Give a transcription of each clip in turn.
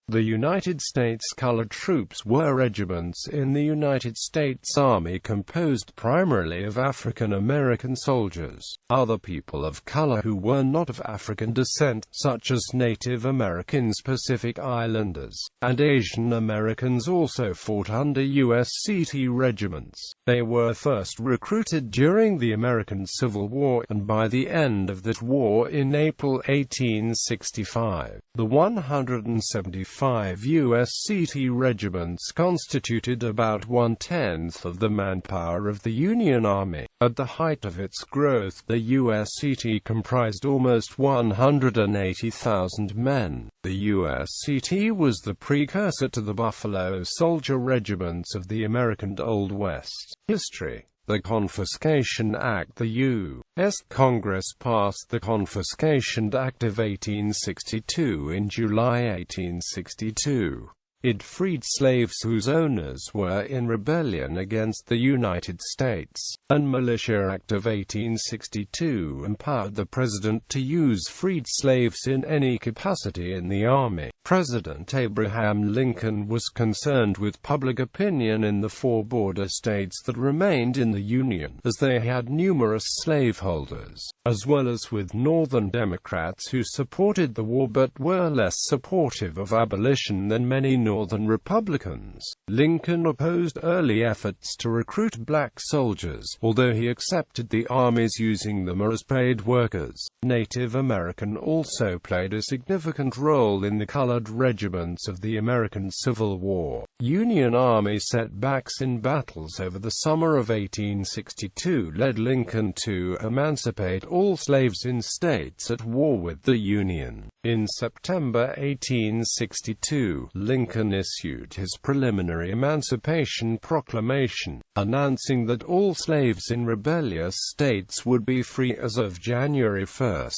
The United States Colored Troops were regiments in the United States Army composed primarily of African American soldiers. Other people of color who were not of African descent, such as Native Americans, Pacific Islanders, and Asian Americans, also fought under USCT regiments. They were first recruited during the American Civil War, and by the end of that war in April 1865, the 175 USCT regiments constituted about 1/10 of the manpower of the Union Army. At the height of its growth, the USCT comprised almost 180,000 men. The USCT was the precursor to the Buffalo Soldier regiments of the American Old West. History. The Confiscation Act. The U.S. Congress passed the Confiscation Act of 1862 in July 1862. It freed slaves whose owners were in rebellion against the United States. And Militia Act of 1862 empowered the President to use freed slaves in any capacity in the Army. President Abraham Lincoln was concerned with public opinion in the four border states that remained in the Union, as they had numerous slaveholders, as well as with Northern Democrats who supported the war but were less supportive of abolition than many Northern Republicans. Lincoln opposed early efforts to recruit black soldiers, although he accepted the armies using them as paid workers. Native American also played a significant role in the colored regiments of the American Civil War. Union Army setbacks in battles over the summer of 1862 led Lincoln to emancipate all slaves in states at war with the Union. In September 1862, Lincoln issued his preliminary Emancipation Proclamation, announcing that all slaves in rebellious states would be free as of January 1.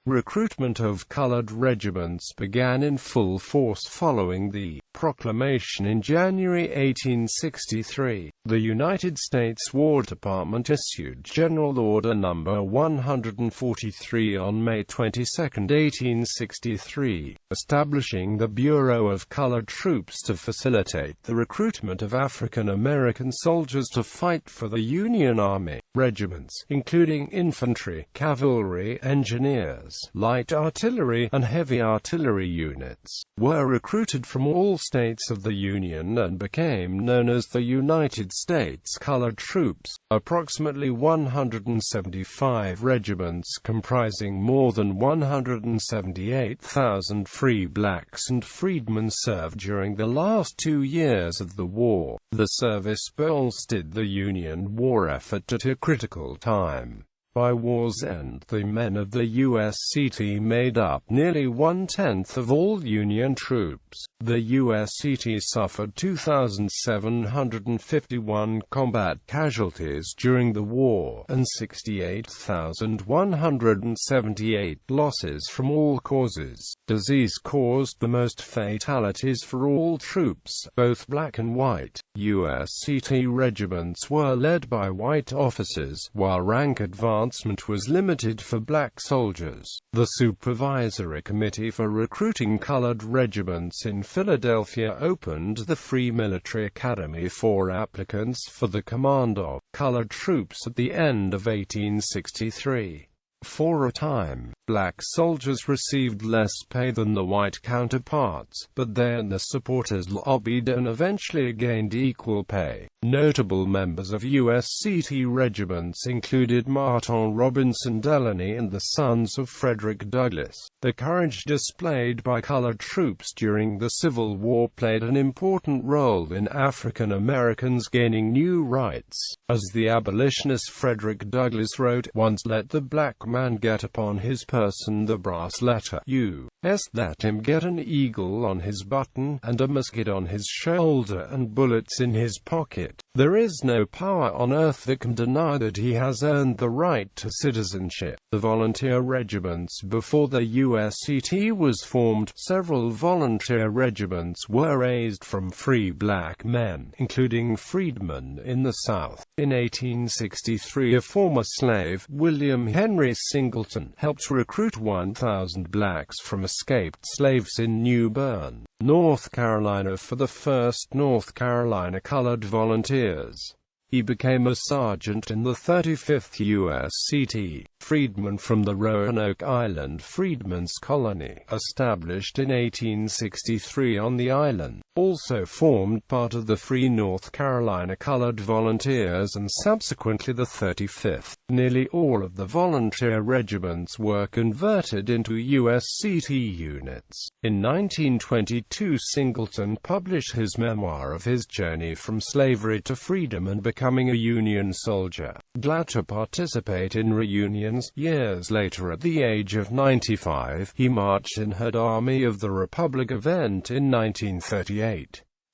Recruitment of colored regiments began in full force following the proclamation in January 1863. The United States War Department issued General Order No. 143 on May 22, 1863, establishing the Bureau of Colored Troops to facilitate the recruitment of African American soldiers to fight for the Union Army. Regiments, including infantry, cavalry, engineers, light artillery, and heavy artillery units, were recruited from all states of the Union and became known as the United States Colored Troops. Approximately 175 regiments comprising more than 178,000 free blacks and freedmen served during the last 2 years of the war. The service bolstered the Union war effort at a critical time. By war's end, the men of the USCT made up nearly 1/10 of all Union troops. The USCT suffered 2,751 combat casualties during the war, and 68,178 losses from all causes. Disease caused the most fatalities for all troops, both black and white. USCT regiments were led by white officers, while rank advancement was limited for black soldiers. The Supervisory Committee for Recruiting Colored Regiments in Philadelphia opened the Free Military Academy for applicants for the command of colored troops at the end of 1863. For a time, black soldiers received less pay than the white counterparts, but they and their supporters lobbied and eventually gained equal pay. Notable members of USCT regiments included Martin Robinson Delany and the Sons of Frederick Douglass. The courage displayed by colored troops during the Civil War played an important role in African Americans gaining new rights. As the abolitionist Frederick Douglass wrote, "Once let the black man get upon his person the brass letter, U.S. let him get an eagle on his button, and a musket on his shoulder and bullets in his pocket. There is no power on earth that can deny that he has earned the right to citizenship." The volunteer regiments. Before the USCT was formed, several volunteer regiments were raised from free black men, including freedmen in the South. In 1863, a former slave, William Henry Singleton, helped recruit recruit 1,000 blacks from escaped slaves in New Bern, North Carolina for the 1st North Carolina Colored Volunteers. He became a sergeant in the 35th USCT, freedman from the Roanoke Island Freedmen's Colony, established in 1863 on the island. Also formed part of the Free North Carolina Colored Volunteers and subsequently the 35th. Nearly all of the volunteer regiments were converted into USCT units. In 1922, Singleton published his memoir of his journey from slavery to freedom and becoming a Union soldier. Glad to participate in reunions, years later at the age of 95, he marched in Head Army of the Republic event in 1938.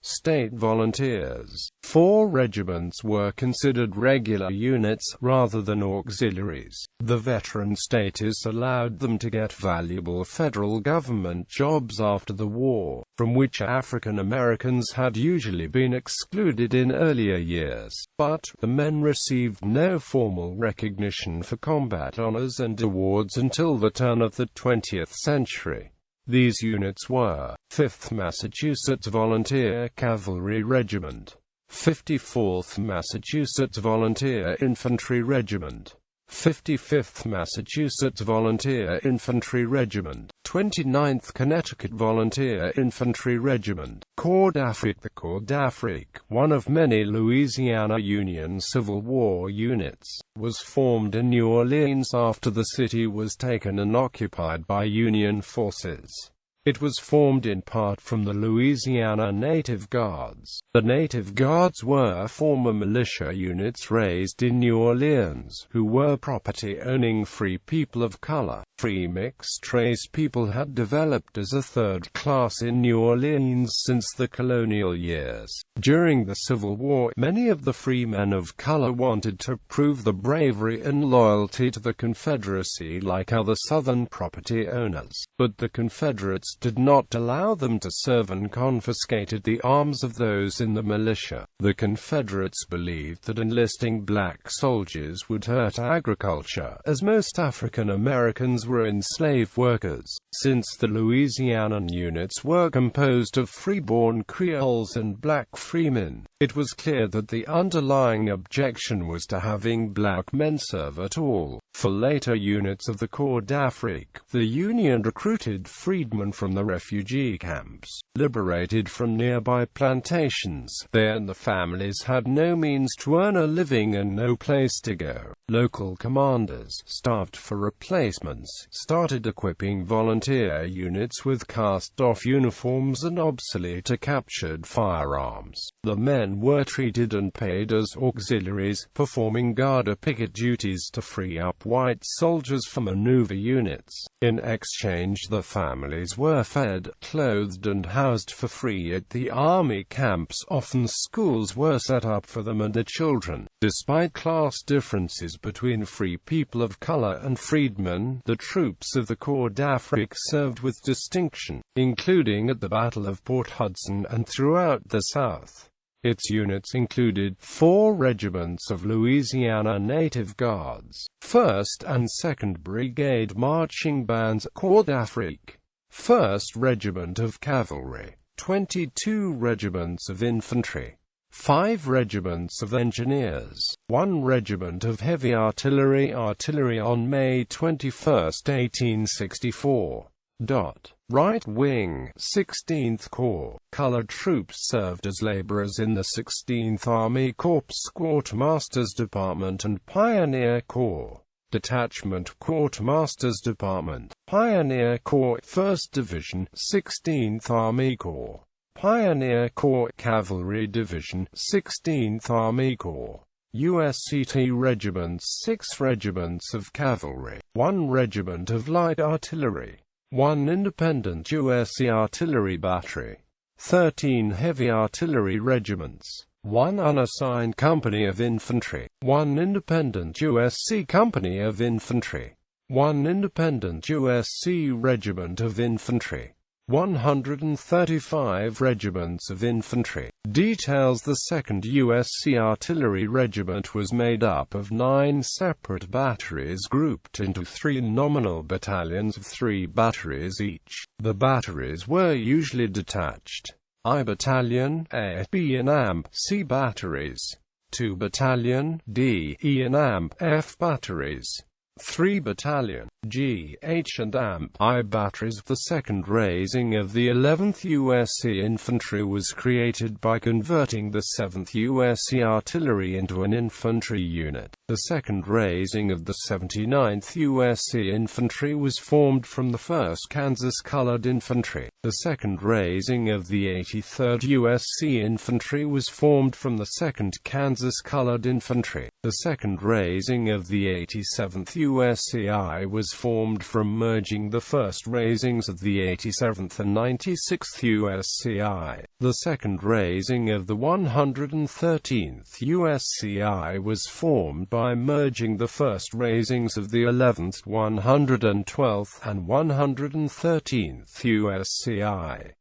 State volunteers. 4 regiments were considered regular units, rather than auxiliaries. The veteran status allowed them to get valuable federal government jobs after the war, from which African Americans had usually been excluded in earlier years. But, the men received no formal recognition for combat honors and awards until the turn of the 20th century. These units were 5th Massachusetts Volunteer Cavalry Regiment, 54th Massachusetts Volunteer Infantry Regiment, 55th Massachusetts Volunteer Infantry Regiment, 29th Connecticut Volunteer Infantry Regiment, Corps d'Afrique. The Corps d'Afrique, one of many Louisiana Union Civil War units, was formed in New Orleans after the city was taken and occupied by Union forces. It was formed in part from the Louisiana Native Guards. The Native Guards were former militia units raised in New Orleans, who were property-owning free people of color. Free mixed-race people had developed as a third class in New Orleans since the colonial years. During the Civil War, many of the free men of color wanted to prove the bravery and loyalty to the Confederacy like other Southern property owners, but the Confederates did not allow them to serve and confiscated the arms of those in the militia. The Confederates believed that enlisting black soldiers would hurt agriculture, as most African Americans were enslaved workers. Since the Louisianan units were composed of freeborn Creoles and black freemen, it was clear that the underlying objection was to having black men serve at all. For later units of the Corps d'Afrique, the Union recruited freedmen from the refugee camps, liberated from nearby plantations. They and the families had no means to earn a living and no place to go. Local commanders, starved for replacements, started equipping volunteer units with cast-off uniforms and obsolete or captured firearms. The men were treated and paid as auxiliaries, performing guard or picket duties to free up white soldiers for maneuver units. In exchange, the families were fed, clothed and housed for free at the army camps. Often schools were set up for them and their children. Despite class differences between free people of color and freedmen, the troops of the Corps d'Afrique served with distinction, including at the Battle of Port Hudson and throughout the South. Its units included 4 regiments of Louisiana Native Guards, 1st and 2nd Brigade Marching Bands, Corps d'Afrique, 1st Regiment of Cavalry, 22 regiments of infantry, 5 regiments of engineers, 1 regiment of heavy artillery. On May 21, 1864. Right wing, 16th Corps, colored troops served as laborers in the 16th Army Corps Quartermaster's Department and Pioneer Corps. Detachment Quartermaster's Department, Pioneer Corps, 1st Division, 16th Army Corps, Pioneer Corps, Cavalry Division, 16th Army Corps. USCT regiments, 6 regiments of cavalry, 1 regiment of light artillery, 1 independent USC artillery battery, 13 heavy artillery regiments, 1 unassigned company of infantry, 1 independent USC company of infantry, 1 independent USC regiment of infantry, 135 regiments of infantry. Details: the 2nd USC Artillery Regiment was made up of 9 separate batteries grouped into 3 nominal battalions of 3 batteries each. The batteries were usually detached. I Battalion, A, B and AMP, C batteries. 2 Battalion, D, E and AMP, F batteries. 3 Battalion, G, H and AMP, I batteries. The second raising of the 11th USC Infantry was created by converting the 7th USC Artillery into an infantry unit. The second raising of the 79th USC Infantry was formed from the 1st Kansas Colored Infantry. The second raising of the 83rd USC Infantry was formed from the 2nd Kansas Colored Infantry. The second raising of the 87th USCI was formed from merging the first raisings of the 87th and 96th USCI. The second raising of the 113th USCI was formed by merging the first raisings of the 11th, 112th, and 113th USCI.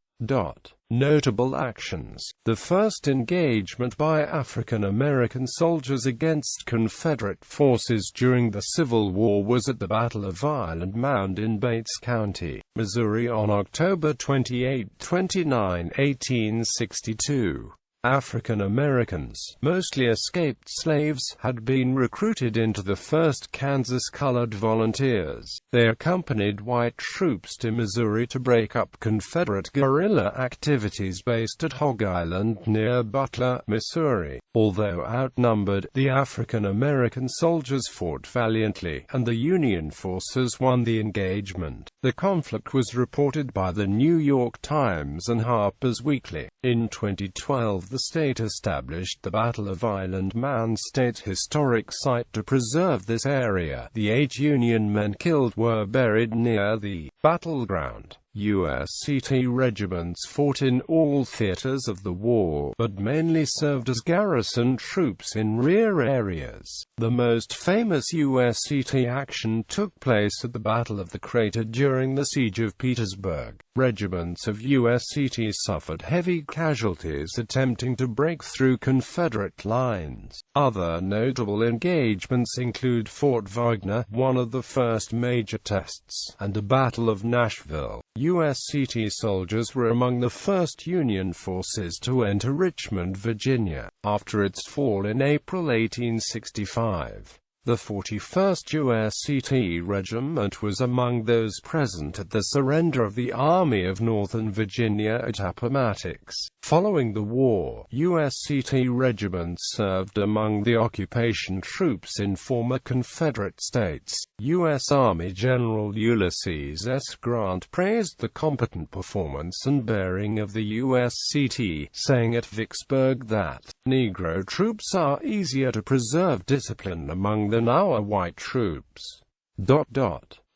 Notable actions. The first engagement by African American soldiers against Confederate forces during the Civil War was at the Battle of Island Mound in Bates County, Missouri on October 28–29, 1862. African Americans, mostly escaped slaves, had been recruited into the 1st Kansas Colored Volunteers. They accompanied white troops to Missouri to break up Confederate guerrilla activities based at Hog Island near Butler, Missouri. Although outnumbered, the African American soldiers fought valiantly, and the Union forces won the engagement. The conflict was reported by the New York Times and Harper's Weekly. In 2012, the state established the Battle of Island Mound State Historic Site to preserve this area. The 8 Union men killed were buried near the battleground. USCT regiments fought in all theaters of the war, but mainly served as garrison troops in rear areas. The most famous USCT action took place at the Battle of the Crater during the Siege of Petersburg. Regiments of USCT suffered heavy casualties attempting to break through Confederate lines. Other notable engagements include Fort Wagner, one of the first major tests, and the Battle of Nashville. USCT soldiers were among the first Union forces to enter Richmond, Virginia, after its fall in April 1865. The 41st USCT Regiment was among those present at the surrender of the Army of Northern Virginia at Appomattox. Following the war, USCT regiments served among the occupation troops in former Confederate states. U.S. Army General Ulysses S. Grant praised the competent performance and bearing of the USCT, saying at Vicksburg that, "Negro troops are easier to preserve discipline among than our white troops."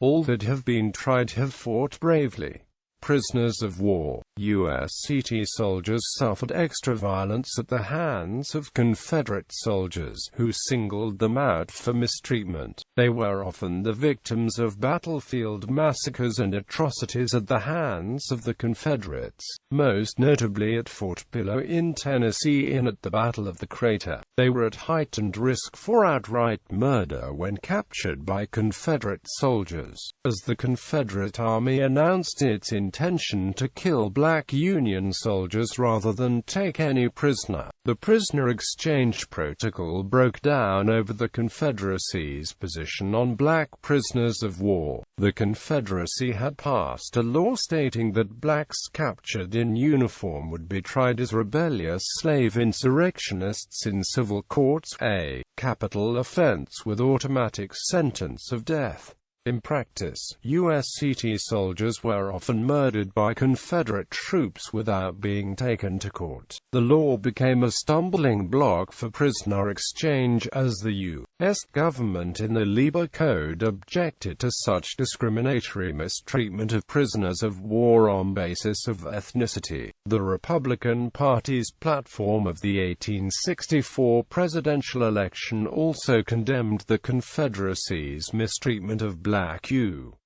All that have been tried have fought bravely. Prisoners of war. USCT soldiers suffered extra violence at the hands of Confederate soldiers, who singled them out for mistreatment. They were often the victims of battlefield massacres and atrocities at the hands of the Confederates, most notably at Fort Pillow in Tennessee and at the Battle of the Crater. They were at heightened risk for outright murder when captured by Confederate soldiers, as the Confederate Army announced its intention to kill black Union soldiers rather than take any prisoner. The prisoner exchange protocol broke down over the Confederacy's position on black prisoners of war. The Confederacy had passed a law stating that blacks captured in uniform would be tried as rebellious slave insurrectionists in civil courts, a capital offense with automatic sentence of death. In practice, USCT soldiers were often murdered by Confederate troops without being taken to court. The law became a stumbling block for prisoner exchange as the U.S. government in the Labor Code objected to such discriminatory mistreatment of prisoners of war on basis of ethnicity. The Republican Party's platform of the 1864 presidential election also condemned the Confederacy's mistreatment of black U.S.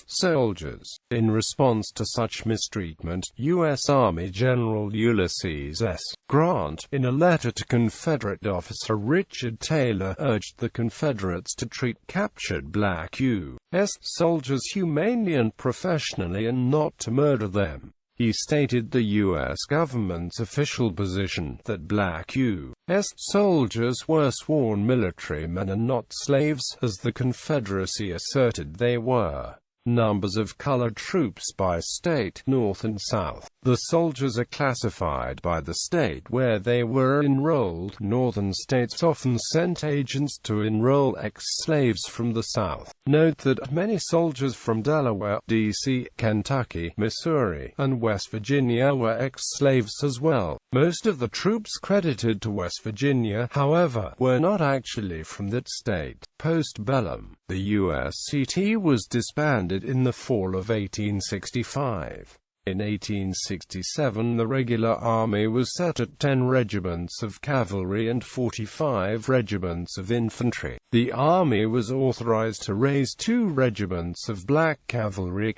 soldiers. In response to such mistreatment, U.S. Army General Ulysses S. Grant, in a letter to Confederate officer Richard Taylor, urged the Confederates to treat captured black U.S. soldiers humanely and professionally and not to murder them. He stated the U.S. government's official position, that black U.S. soldiers were sworn military men and not slaves, as the Confederacy asserted they were. Numbers of colored troops by state, North and South. The soldiers are classified by the state where they were enrolled. Northern states often sent agents to enroll ex-slaves from the South. Note that many soldiers from Delaware, D.C., Kentucky, Missouri, and West Virginia were ex-slaves as well. Most of the troops credited to West Virginia, however, were not actually from that state. Post-bellum, the USCT was disbanded in the fall of 1865. In 1867 the regular army was set at 10 regiments of cavalry and 45 regiments of infantry. The army was authorized to raise 2 regiments of black cavalry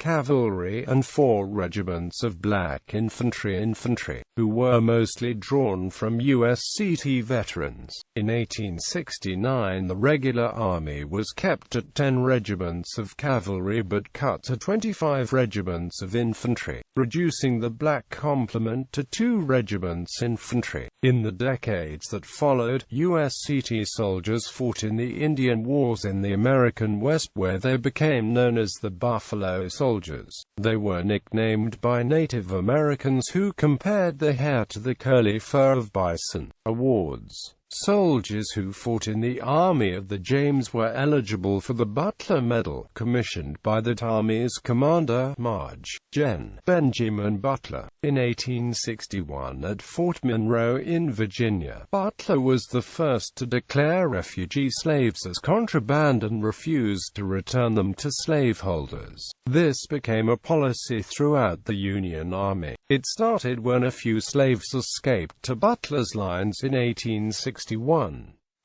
and 4 regiments of black infantry, who were mostly drawn from USCT veterans. In 1869 the regular army was kept at 10 regiments of cavalry but cut to 25 regiments of infantry, reducing the black complement to 2 regiments infantry. In the decades that followed, USCT soldiers fought in the Indian Wars in the American West, where they became known as the Buffalo Soldiers. They were nicknamed by Native Americans who compared their hair to the curly fur of bison. Awards. Soldiers who fought in the Army of the James were eligible for the Butler Medal, commissioned by that Army's commander, Marge. Gen. Benjamin Butler. In 1861 at Fort Monroe in Virginia, Butler was the first to declare refugee slaves as contraband and refused to return them to slaveholders. This became a policy throughout the Union Army. It started when a few slaves escaped to Butler's lines in 1861.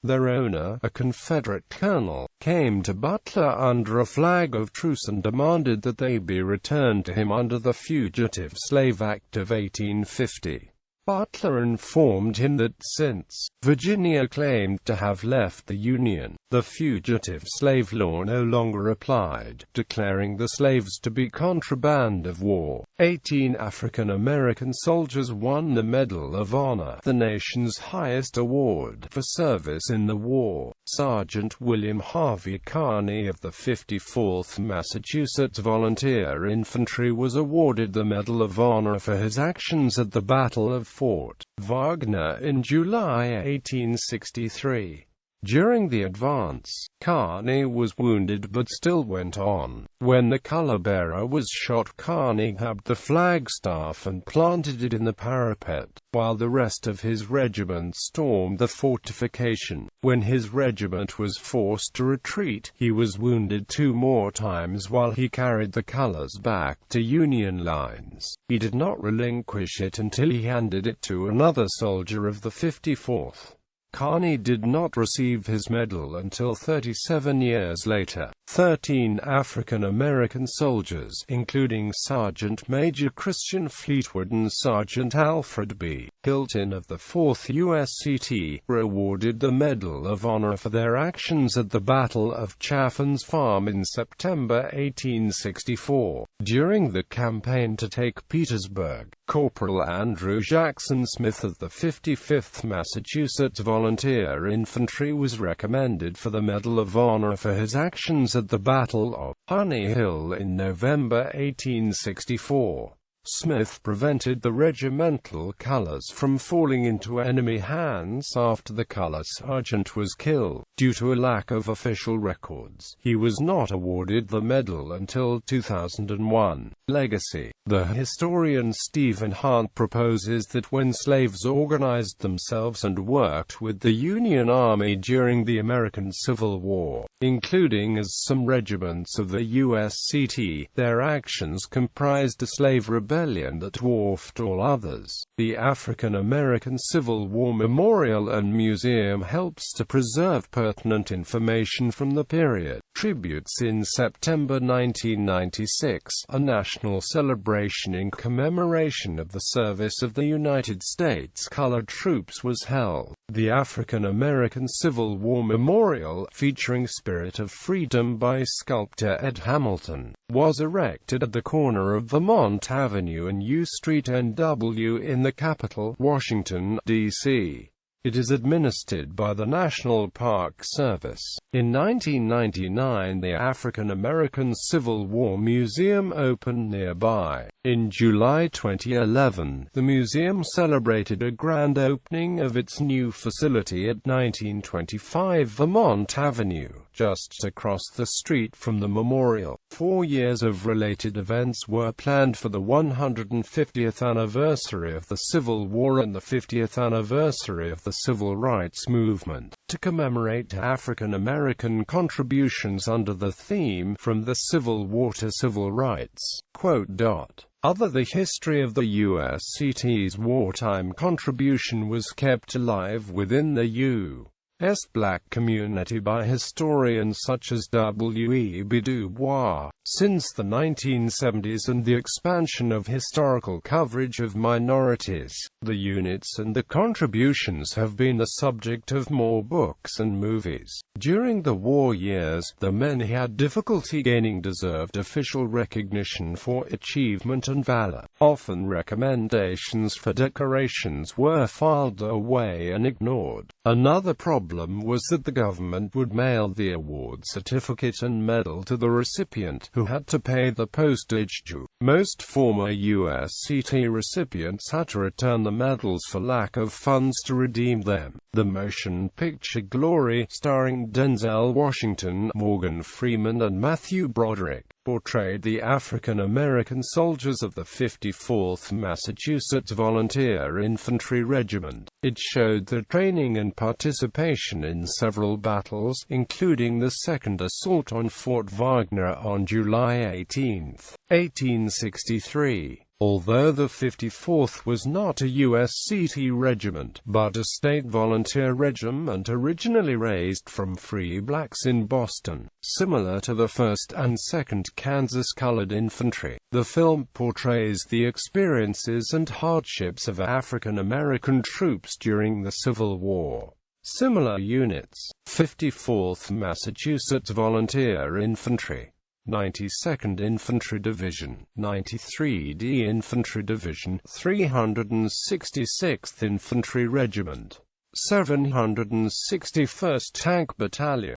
Their owner, a Confederate colonel, came to Butler under a flag of truce and demanded that they be returned to him under the Fugitive Slave Act of 1850. Butler informed him that since Virginia claimed to have left the Union, the fugitive slave law no longer applied, declaring the slaves to be contraband of war. 18 African American soldiers won the Medal of Honor, the nation's highest award for service in the war. Sergeant William Harvey Kearny of the 54th Massachusetts Volunteer Infantry was awarded the Medal of Honor for his actions at the Battle of Fort Wagner in July 1863. During the advance, Kearny was wounded but still went on. When the color-bearer was shot, Kearny grabbed the flagstaff and planted it in the parapet, while the rest of his regiment stormed the fortification. When his regiment was forced to retreat, he was wounded 2 more times while he carried the colors back to Union lines. He did not relinquish it until he handed it to another soldier of the 54th. Kearny did not receive his medal until 37 years later. 13 African American soldiers, including Sergeant Major Christian Fleetwood and Sergeant Alfred B. Hilton of the 4th USCT, were awarded the Medal of Honor for their actions at the Battle of Chaffin's Farm in September 1864. During the campaign to take Petersburg, Corporal Andrew Jackson Smith of the 55th Massachusetts Volunteer Infantry was recommended for the Medal of Honor for his actions at the Battle of Honey Hill in November 1864. Smith prevented the regimental colors from falling into enemy hands after the color sergeant was killed. Due to a lack of official records, he was not awarded the medal until 2001. Legacy. The historian Stephen Hart proposes that when slaves organized themselves and worked with the Union Army during the American Civil War, including as some regiments of the USCT, their actions comprised a slave rebellion rebellion that dwarfed all others. The African American Civil War Memorial and Museum helps to preserve pertinent information from the period. Tributes in September 1996, a national celebration in commemoration of the service of the United States colored troops was held. The African American Civil War Memorial, featuring Spirit of Freedom by sculptor Ed Hamilton, was erected at the corner of Vermont Avenue and U Street NW in the capital, Washington, D.C. It is administered by the National Park Service. In 1999, the African American Civil War Museum opened nearby. In July 2011, the museum celebrated a grand opening of its new facility at 1925 Vermont Avenue, just across the street from the memorial. 4 years of related events were planned for the 150th anniversary of the Civil War and the 50th anniversary of the Civil Rights Movement, to commemorate African American contributions under the theme From the Civil War to Civil Rights. Other the history of the USCT's wartime contribution was kept alive within the U.S. black community by historians such as W.E.B. Du Bois. Since the 1970s and the expansion of historical coverage of minorities, the units and the contributions have been the subject of more books and movies. During the war years, the men had difficulty gaining deserved official recognition for achievement and valor. Often recommendations for decorations were filed away and ignored. Another problem was that the government would mail the award certificate and medal to the recipient, who had to pay the postage due. Most former USCT recipients had to return the medals for lack of funds to redeem them. The motion picture Glory, starring Denzel Washington, Morgan Freeman and Matthew Broderick, portrayed the African American soldiers of the 54th Massachusetts Volunteer Infantry Regiment. It showed their training and participation in several battles, including the second assault on Fort Wagner on July 18, 1863. Although the 54th was not a USCT regiment, but a state volunteer regiment originally raised from free blacks in Boston, similar to the 1st and 2nd Kansas Colored Infantry, the film portrays the experiences and hardships of African American troops during the Civil War. Similar units: 54th Massachusetts Volunteer Infantry, 92nd Infantry Division, 93d Infantry Division, 366th Infantry Regiment, 761st Tank Battalion.